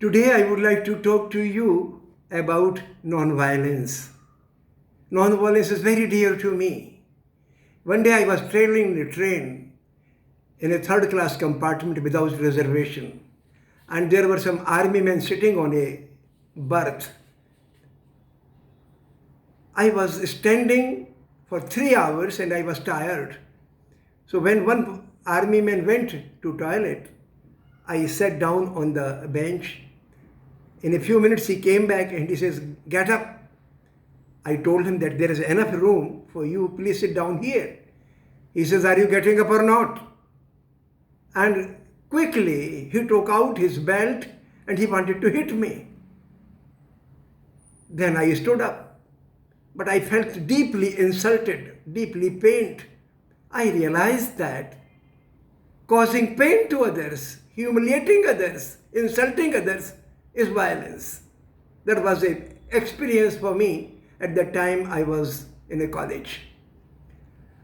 Today I would like to talk to you about non-violence. Non-violence is very dear to me. One day I was traveling in a train in a third-class compartment without reservation, and there were some army men sitting on a berth. I was standing for 3 hours and I was tired. So when one army man went to toilet, I sat down on the bench. In a few minutes he came back and he says, "Get up." I told him that there is enough room for you, please sit down here. He says, "Are you getting up or not?" And quickly he took out his belt and he wanted to hit me. Then I stood up, but I felt deeply insulted, deeply pained. I realized that causing pain to others, humiliating others, insulting others is violence. That was an experience for me at the time I was in a college.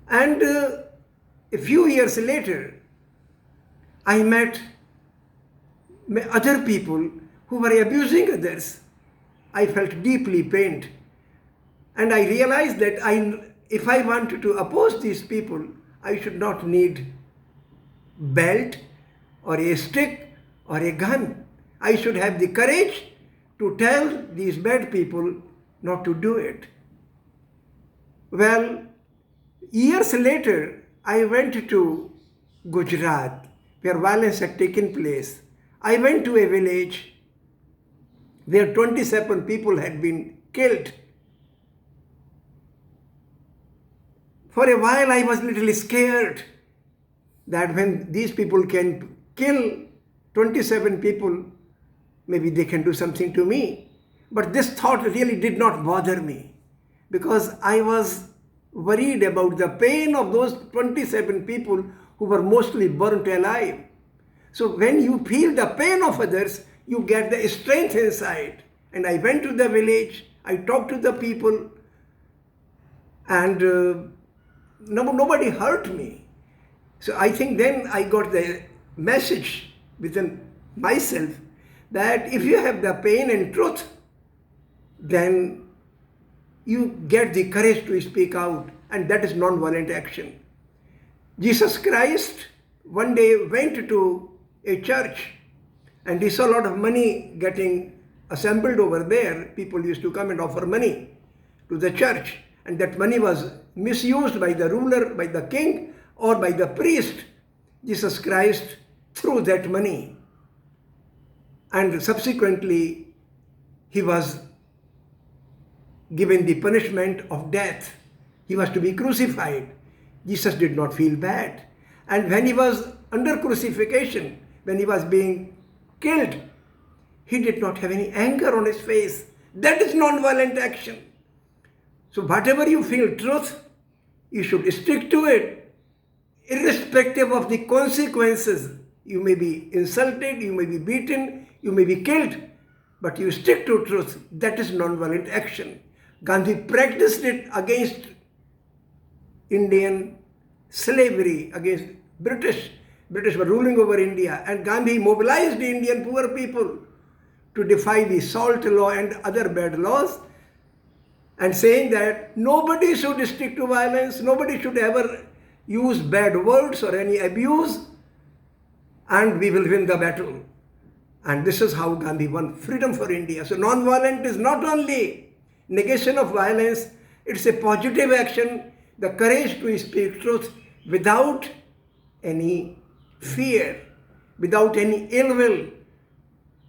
And a few years later, I met other people who were abusing others. I felt deeply pained. And I realized that if I wanted to oppose these people, I should not need belt or a stick or a gun. I should have the courage to tell these bad people not to do it. Well, years later, I went to Gujarat, where violence had taken place. I went to a village where 27 people had been killed. For a while, I was a little scared that when these people can kill 27 people, maybe they can do something to me. But this thought really did not bother me because I was worried about the pain of those 27 people who were mostly burnt alive. So when you feel the pain of others, you get the strength inside. And I went to the village, I talked to the people, and nobody hurt me. So I think then I got the message within myself that if you have the pain and truth, then you get the courage to speak out, and that is non-violent action. Jesus Christ one day went to a church and he saw a lot of money getting assembled over there. People used to come and offer money to the church, and that money was misused by the ruler, by the king, or by the priest. Jesus Christ threw that money, and subsequently he was given the punishment of death. He was to be crucified. Jesus did not feel bad. And when he was under crucifixion, when he was being killed, he did not have any anger on his face. That is non-violent action. So whatever you feel truth, you should stick to it, irrespective of the consequences. You may be insulted, you may be beaten, you may be killed, but you stick to truth. That is non-violent action. Gandhi practiced it against Indian slavery, against British. British were ruling over India, and Gandhi mobilized the Indian poor people to defy the salt law and other bad laws, and saying that nobody should stick to violence, nobody should ever use bad words or any abuse, and we will win the battle. And this is how Gandhi won freedom for India. So non-violent is not only negation of violence, it's a positive action, the courage to speak truth without any fear, without any ill will.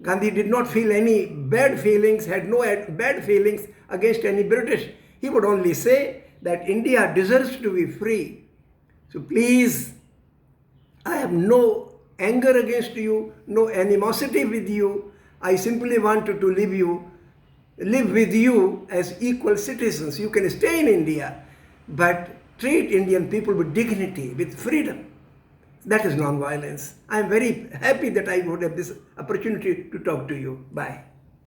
Gandhi did not feel any bad feelings, had no bad feelings against any British. He would only say that India deserves to be free. So please, I have no anger against you, no animosity with you. I simply want to live with you as equal citizens. You can stay in India, but treat Indian people with dignity, with freedom. That is non-violence. I am very happy that I would have this opportunity to talk to you. Bye.